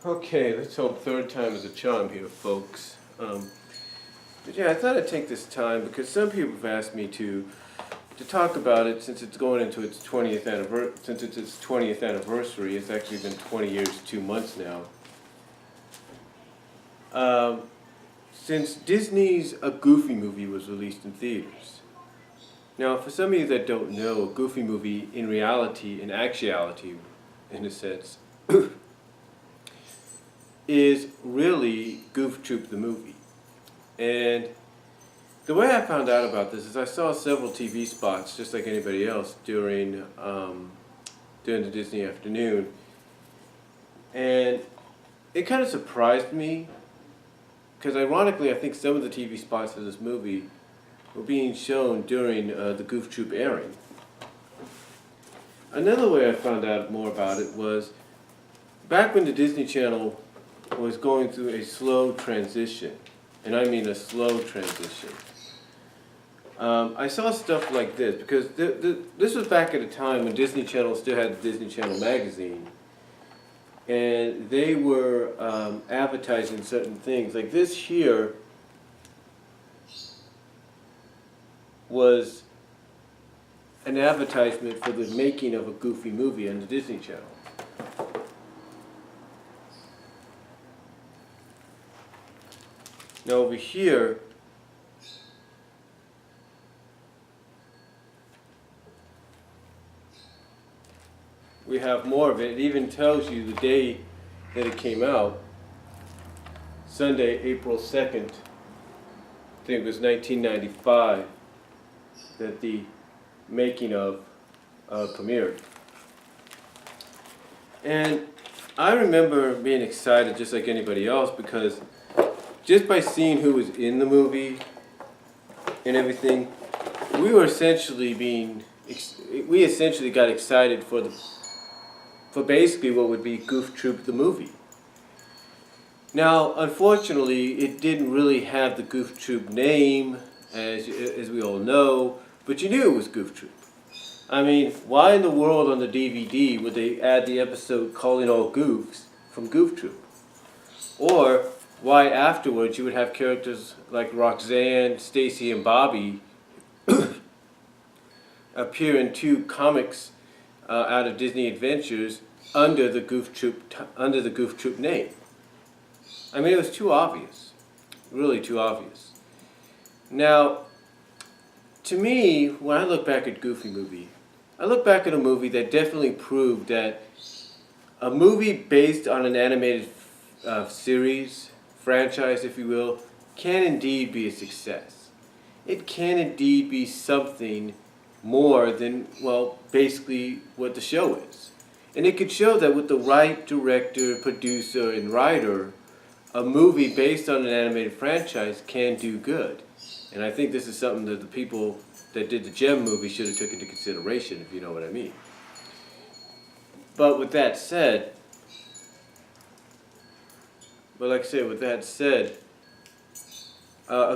Okay, let's hope third time is a charm here, folks. But yeah, I thought I'd take this time because some people have asked me to talk about it since it's going into its 20th anniversary. Since it's its 20th anniversary, it's actually been 20 years, 2 months now. Um, since Disney's A Goofy movie was released in theaters. Now, for some of you that don't know, a Goofy movie, in reality, in actuality, in a sense, is really Goof Troop the movie. And the way I found out about this is I saw several TV spots, just like anybody else, during the Disney afternoon, and it kind of surprised me because, ironically, I think some of the TV spots of this movie were being shown during the Goof Troop airing. Another way I found out more about it was back when the Disney Channel was going through a slow transition, and I mean a slow transition. I saw stuff like this because this was back at a time when Disney Channel still had the Disney Channel magazine, and they were advertising certain things. Like this here was an advertisement for the making of a Goofy movie on the Disney Channel. Now over here, we have more of it. It even tells you the day that it came out. Sunday, April 2nd, I think it was 1995, that the making of premiered. And I remember being excited just like anybody else because just by seeing who was in the movie and everything, we essentially got excited for basically what would be Goof Troop the movie. Now, unfortunately, it didn't really have the Goof Troop name, as we all know, but you knew it was Goof Troop. I mean, why in the world on the DVD would they add the episode Calling All Goofs from Goof Troop? Or why afterwards you would have characters like Roxanne, Stacy, and Bobby appear in two comics out of Disney Adventures under the Goof Troop name. I mean, it was too obvious, really too obvious. Now, to me, when I look back at Goofy movie, I look back at a movie that definitely proved that a movie based on an animated series, franchise, if you will, can indeed be a success. It can indeed be something more than, well, basically what the show is. And it could show that with the right director, producer, and writer, a movie based on an animated franchise can do good. And I think this is something that the people that did the Gem movie should have took into consideration, if you know what I mean. But with that said, a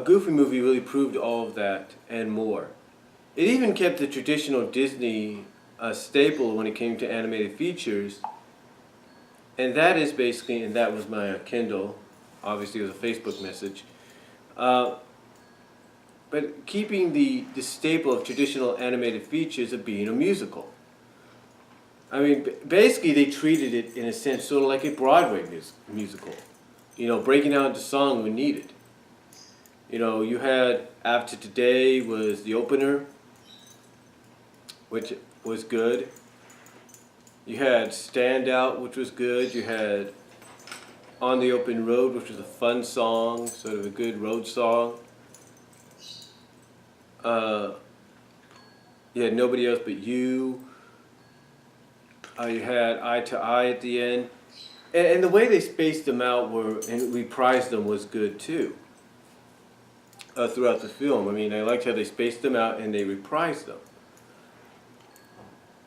Goofy movie really proved all of that and more. It even kept the traditional Disney staple when it came to animated features, and that is basically, and that was my Kindle, obviously it was a Facebook message, but keeping the staple of traditional animated features of being a musical. I mean, basically they treated it in a sense sort of like a Broadway musical. You know, breaking out into song when needed. You know, you had After Today was the opener, which was good. You had Stand Out, which was good. You had On the Open Road, which was a fun song, sort of a good road song. You had Nobody Else But You. You had Eye to Eye at the end. And the way they spaced them out and reprised them was good too. Throughout the film. I mean, I liked how they spaced them out and they reprised them.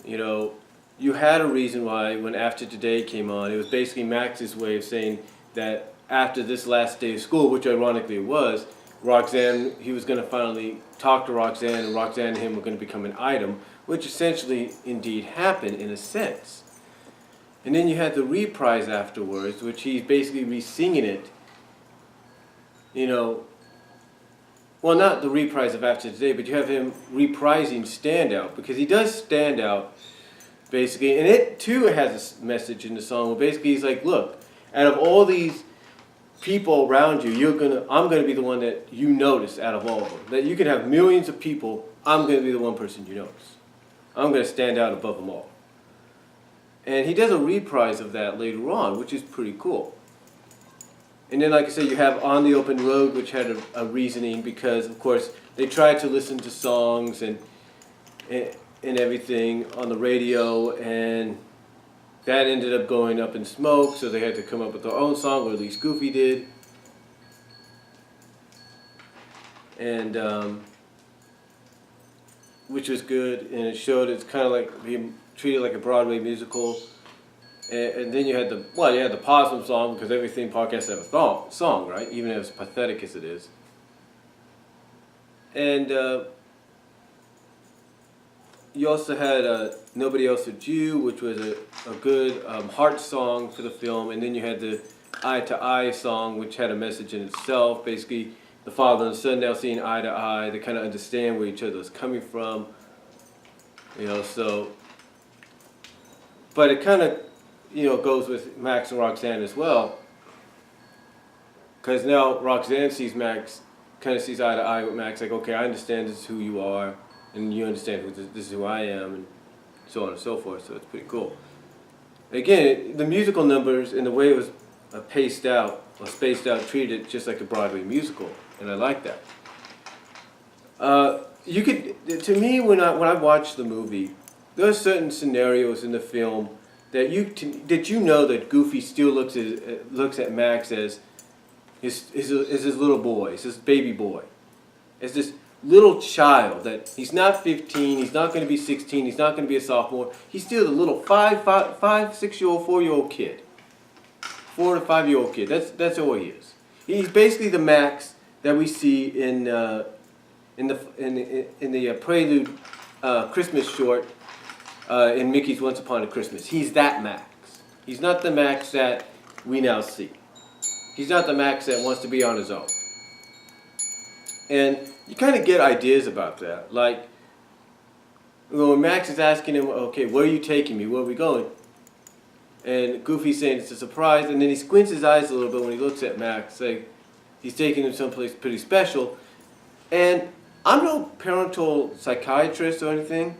You know, you had a reason why when After Today came on, it was basically Max's way of saying that after this last day of school, which ironically it was, Roxanne, he was going to finally talk to Roxanne, and Roxanne and him were going to become an item, which essentially indeed happened in a sense. And then you had the reprise afterwards, which he's basically re-singing it, you know, well, not the reprise of After Today, but you have him reprising Stand Out, because he does stand out, basically, and it too has a message in the song where basically he's like, look, out of all these people around you, I'm gonna be the one that you notice out of all of them. That you can have millions of people, I'm gonna be the one person you notice. I'm gonna stand out above them all. And he does a reprise of that later on, which is pretty cool. And then, like I said, you have On the Open Road, which had a reasoning because, of course, they tried to listen to songs and everything on the radio, and that ended up going up in smoke, so they had to come up with their own song, or at least Goofy did. And which was good, and it showed it's kind of like being treated like a Broadway musical. And then you had the Possum song, because every theme park has to have a song, right? Even as pathetic as it is. And you also had Nobody Else But You, which was a good heart song for the film. And then you had the Eye to Eye song, which had a message in itself. Basically, the father and son now seeing eye to eye. They kind of understand where each other is coming from. You know, so... But it kind of, you know, goes with Max and Roxanne as well. Because now Roxanne sees Max, kind of sees eye to eye with Max, like, okay, I understand this is who you are, and you understand this is who I am, and so on and so forth, so it's pretty cool. Again, the musical numbers and the way it was paced out, or spaced out, treated it just like a Broadway musical, and I like that. To me, when I watched the movie, there are certain scenarios in the film that you know that Goofy still looks at Max as his little boy, as his baby boy, as this little child that he's not 15, he's not going to be 16, he's not going to be a sophomore. He's still a little 5, 6-year-old, 4-year-old kid, 4 to 5-year-old kid. That's all he is. He's basically the Max that we see in the Prelude Christmas short. In Mickey's Once Upon a Christmas. He's that Max. He's not the Max that we now see. He's not the Max that wants to be on his own. And you kind of get ideas about that. Like, when Max is asking him, okay, where are you taking me? Where are we going? And Goofy's saying it's a surprise, and then he squints his eyes a little bit when he looks at Max, like he's taking him someplace pretty special. And I'm no parental psychiatrist or anything,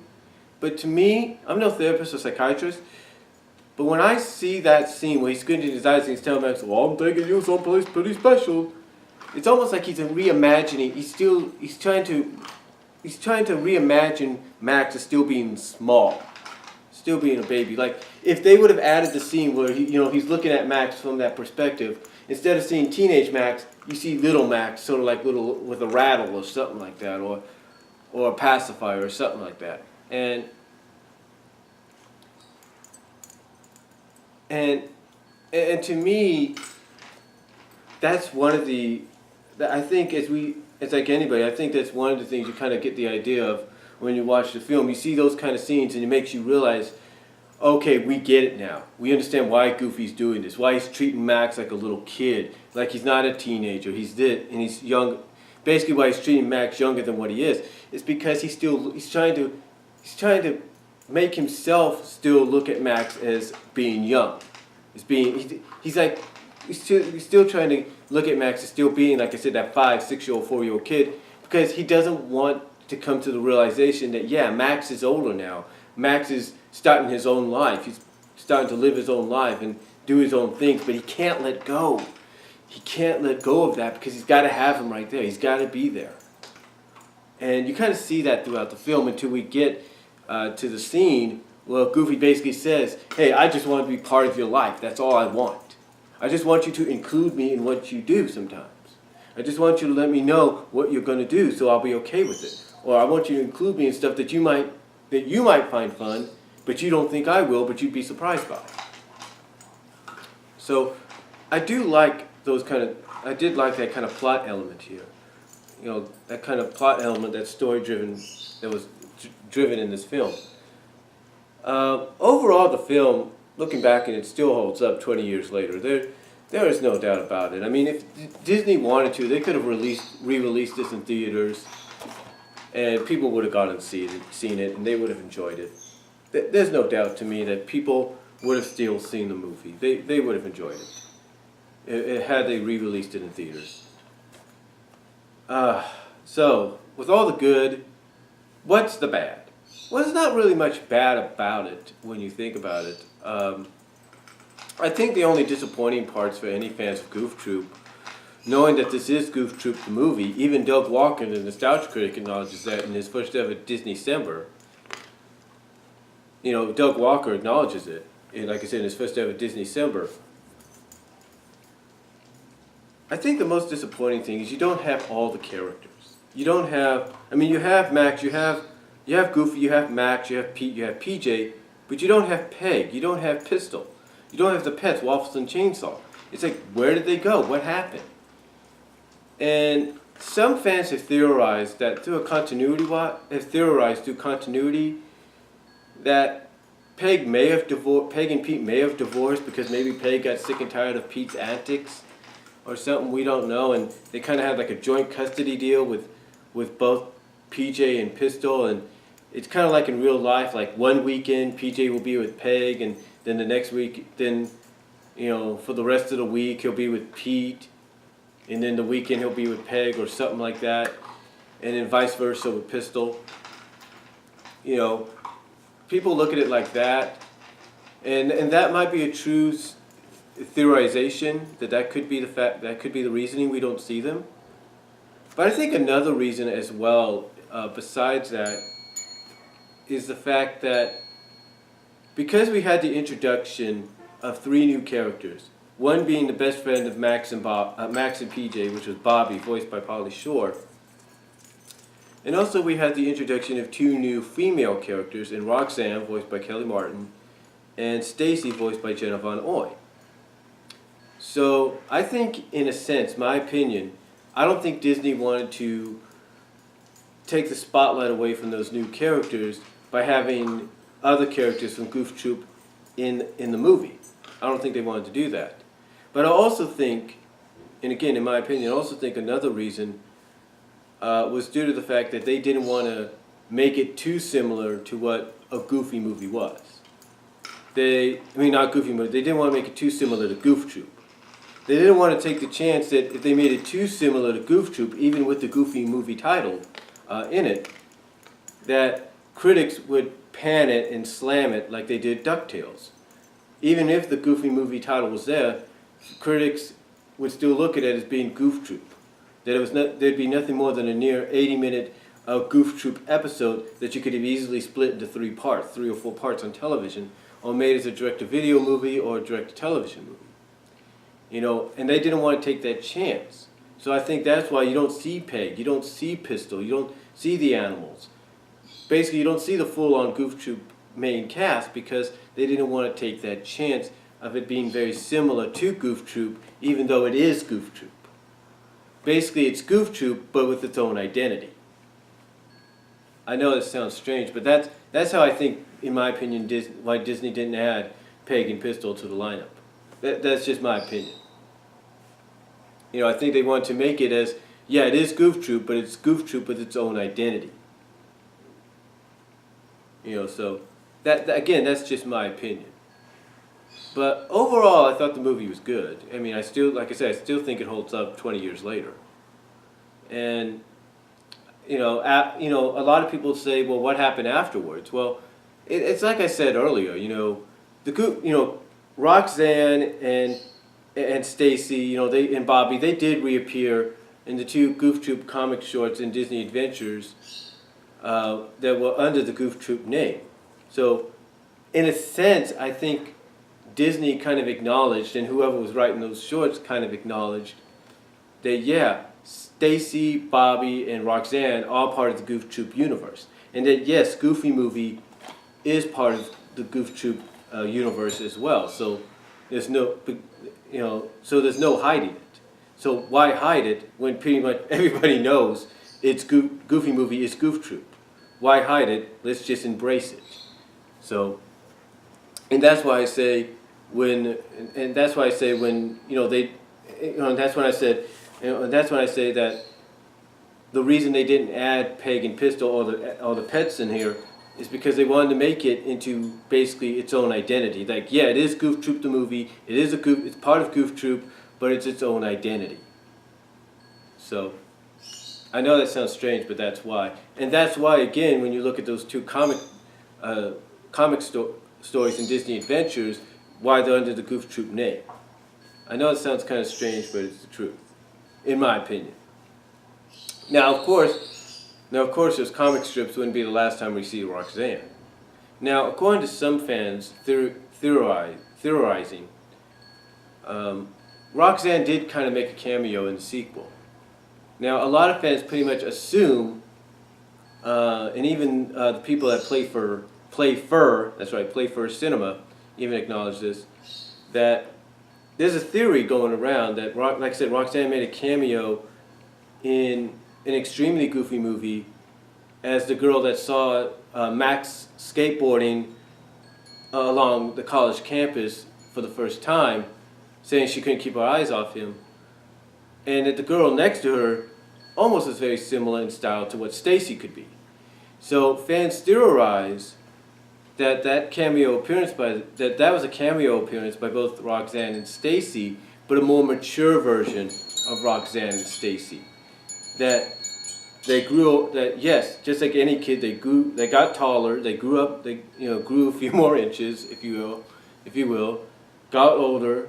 but to me, I'm no therapist or psychiatrist, but when I see that scene where he's squinting his eyes and he's telling Max, well, I'm taking you someplace pretty special, it's almost like he's reimagining, he's trying to reimagine Max as still being small, still being a baby. Like, if they would have added the scene where he's looking at Max from that perspective, instead of seeing teenage Max, you see little Max, sort of like little with a rattle or something like that, or a pacifier or something like that. And to me, that's one of I think it's like anybody, I think that's one of the things you kind of get the idea of when you watch the film. You see those kind of scenes and it makes you realize, okay, we get it now. We understand why Goofy's doing this, why he's treating Max like a little kid, like he's not a teenager, he's young. Basically why he's treating Max younger than what he is. It's because he's trying to make himself still look at Max as being young. He's still trying to look at Max as still being, like I said, that 5, 6-year-old, 4-year-old kid, because he doesn't want to come to the realization that, yeah, Max is older now. Max is starting his own life. He's starting to live his own life and do his own things, but he can't let go. He can't let go of that because he's got to have him right there. He's got to be there. And you kind of see that throughout the film until we get to the scene where Goofy basically says, hey, I just want to be part of your life. That's all I want. I just want you to include me in what you do sometimes. I just want you to let me know what you're going to do so I'll be okay with it. Or I want you to include me in stuff that you might find fun, but you don't think I will, but you'd be surprised by. So I did like that kind of plot element here. You know, that kind of plot element, that story-driven, that was driven in this film. Overall, the film, looking back, and it still holds up 20 years later. There is no doubt about it. I mean, if Disney wanted to, they could have re-released this in theaters, and people would have gone and seen it, and they would have enjoyed it. There's no doubt to me that people would have still seen the movie. They would have enjoyed it, had they re-released it in theaters. So, with all the good, what's the bad? Well, there's not really much bad about it when you think about it. I think the only disappointing parts for any fans of Goof Troop, knowing that this is Goof Troop the movie, even Doug Walker, the nostalgia critic, acknowledges that in his first ever Disney-cember. You know, Doug Walker acknowledges it, like I said, in his first ever Disney-cember. I think the most disappointing thing is you don't have all the characters. You don't have, I mean, you have Max, you have Goofy, you have Max, you have Pete, you have PJ, but you don't have Peg, you don't have Pistol. You don't have the pets, Waffles and Chainsaw. It's like, where did they go? What happened? And some fans have theorized that through continuity that Peg and Pete may have divorced because maybe Peg got sick and tired of Pete's antics or something, we don't know, and they kind of had like a joint custody deal with both PJ and Pistol, and it's kind of like in real life, like one weekend PJ will be with Peg, and then the next week, then, you know, for the rest of the week he'll be with Pete, and then the weekend he'll be with Peg or something like that, and then vice versa with Pistol. You know, people look at it like that, and that might be a true theorization, that could be the reasoning we don't see them. But I think another reason as well, besides that, is the fact that because we had the introduction of 3 new characters, one being the best friend of Max and PJ, which was Bobby, voiced by Pauly Shore, and also we had the introduction of 2 new female characters in Roxanne, voiced by Kelly Martin, and Stacy, voiced by Jenna Von Oy. So I think, in a sense, my opinion, I don't think Disney wanted to take the spotlight away from those new characters by having other characters from Goof Troop in the movie. I don't think they wanted to do that. But I also think, and again, in my opinion, I also think another reason was due to the fact that they didn't want to make it too similar to what a Goofy movie was. Not Goofy movie, they didn't want to make it too similar to Goof Troop. They didn't want to take the chance that if they made it too similar to Goof Troop, even with the Goofy movie title in it, that critics would pan it and slam it like they did DuckTales. Even if the Goofy movie title was there, critics would still look at it as being Goof Troop. That there'd be nothing more than a near 80-minute Goof Troop episode that you could have easily split into 3 or 4 parts on television, or made as a direct-to-video movie or a direct-to-television movie. You know, and they didn't want to take that chance. So I think that's why you don't see Peg, you don't see Pistol, you don't see the animals. Basically, you don't see the full-on Goof Troop main cast because they didn't want to take that chance of it being very similar to Goof Troop, even though it is Goof Troop. Basically, it's Goof Troop, but with its own identity. I know this sounds strange, but that's how I think, in my opinion, why Disney didn't add Peg and Pistol to the lineup. That's just my opinion. You know, I think they wanted to make it as, yeah, it is Goof Troop, but it's Goof Troop with its own identity. You know, so again, that's just my opinion. But overall, I thought the movie was good. I mean, like I said, I still think it holds up 20 years later. And you know, a lot of people say, well, what happened afterwards? Well, it's like I said earlier. You know, Roxanne and Stacy, you know, and Bobby, they did reappear in the 2 Goof Troop comic shorts in Disney Adventures that were under the Goof Troop name. So, in a sense, I think Disney kind of acknowledged, and whoever was writing those shorts kind of acknowledged, that yeah, Stacy, Bobby, and Roxanne are all part of the Goof Troop universe. And that yes, Goofy movie is part of the Goof Troop universe as well. So there's no hiding it. So why hide it when pretty much everybody knows it's Goofy movie is Goof Troop? Why hide it? Let's just embrace it. So And that's why I say when, and that's why I say when, they, and that's when I said, and that's when I say that the reason they didn't add Peg and Pistol or the pets in here is because they wanted to make it into basically its own identity. Like, yeah, it is Goof Troop the movie. It is it's part of Goof Troop, but it's its own identity. So, I know that sounds strange, but that's why. And that's why, again, when you look at those two stories in Disney Adventures, why they're under the Goof Troop name. I know it sounds kind of strange, but it's the truth, in my opinion. Now, of course, those comic strips wouldn't be the last time we see Roxanne. Now, according to some fans theorizing, Roxanne did kind of make a cameo in the sequel. Now, a lot of fans pretty much assume, and even the people that Play Fur Cinema, even acknowledge this, that there's a theory going around that, like I said, Roxanne made a cameo in an extremely goofy movie as the girl that saw Max skateboarding along the college campus for the first time, saying she couldn't keep her eyes off him. And that the girl next to her almost is very similar in style to what Stacy could be. So fans theorize that that was a cameo appearance by both Roxanne and Stacy, but a more mature version of Roxanne and Stacy. That yes, just like any kid, they got taller, they grew up, grew a few more inches, if you will, got older,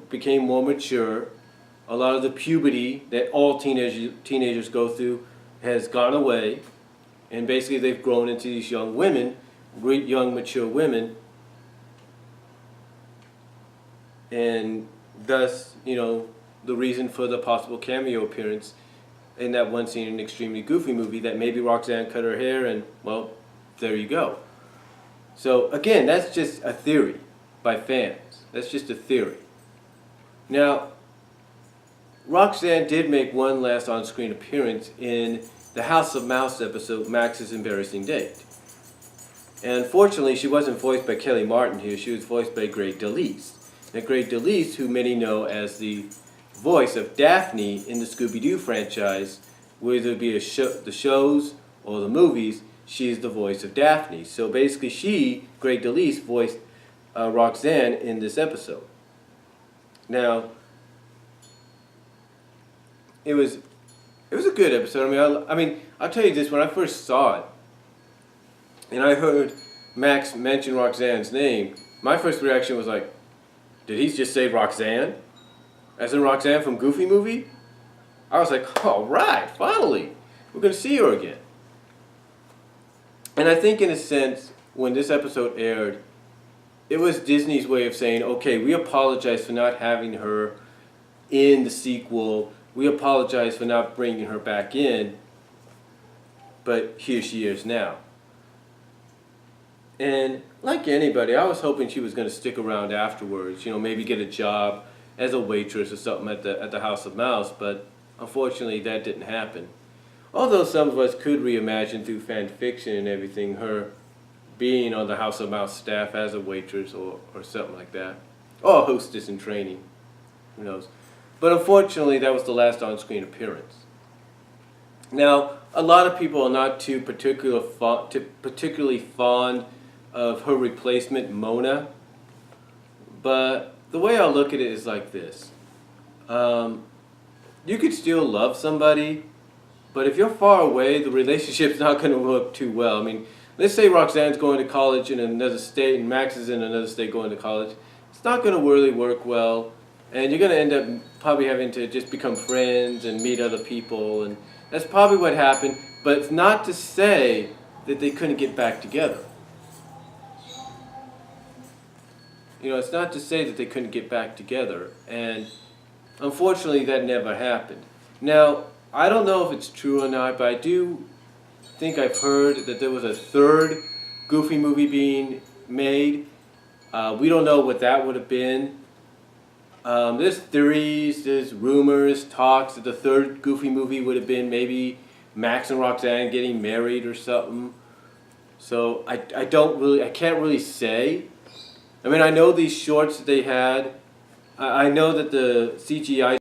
became more mature. A lot of the puberty that all teenagers go through has gone away, and basically they've grown into these young women, young mature women, and thus, the reason for the possible cameo appearance in that one scene in an extremely goofy movie, that maybe Roxanne cut her hair and, well, there you go. So again, that's just a theory by fans. That's just a theory. Now, Roxanne did make one last on-screen appearance in the House of Mouse episode, Max's Embarrassing Date. And unfortunately, she wasn't voiced by Kelly Martin here. She was voiced by Greg DeLise. Now, Greg DeLise, who many know as the voice of Daphne in the Scooby-Doo franchise, whether it be the shows or the movies, she is the voice of Daphne. So basically Greg DeLise, voiced Roxanne in this episode. Now, it was a good episode. I mean, I'll tell you this, when I first saw it, and I heard Max mention Roxanne's name, my first reaction was like, did he just say Roxanne? As in Roxanne from Goofy Movie? I was like, all right, finally, we're going to see her again. And I think in a sense, when this episode aired, it was Disney's way of saying, okay, we apologize for not having her in the sequel. We apologize for not bringing her back in, but here she is now. And like anybody, I was hoping she was going to stick around afterwards, maybe get a job as a waitress or something at the House of Mouse, but unfortunately that didn't happen. Although some of us could reimagine through fan fiction and everything her being on the House of Mouse staff as a waitress or something like that. Or a hostess in training. Who knows? But unfortunately that was the last on-screen appearance. Now, a lot of people are not too particularly fond of her replacement, Mona. But the way I look at it is like this. You could still love somebody, but if you're far away, the relationship's not going to work too well. I mean, let's say Roxanne's going to college in another state and Max is in another state going to college. It's not going to really work well, and you're going to end up probably having to just become friends and meet other people, and that's probably what happened, but it's not to say that they couldn't get back together. It's not to say that they couldn't get back together, and unfortunately that never happened. Now, I don't know if it's true or not, but I do think I've heard that there was a third Goofy movie being made. We don't know what that would have been. There's theories, there's rumors, talks that the third Goofy movie would have been maybe Max and Roxanne getting married or something. So I can't really say. I mean, I know these shorts that they had. I know that the CGI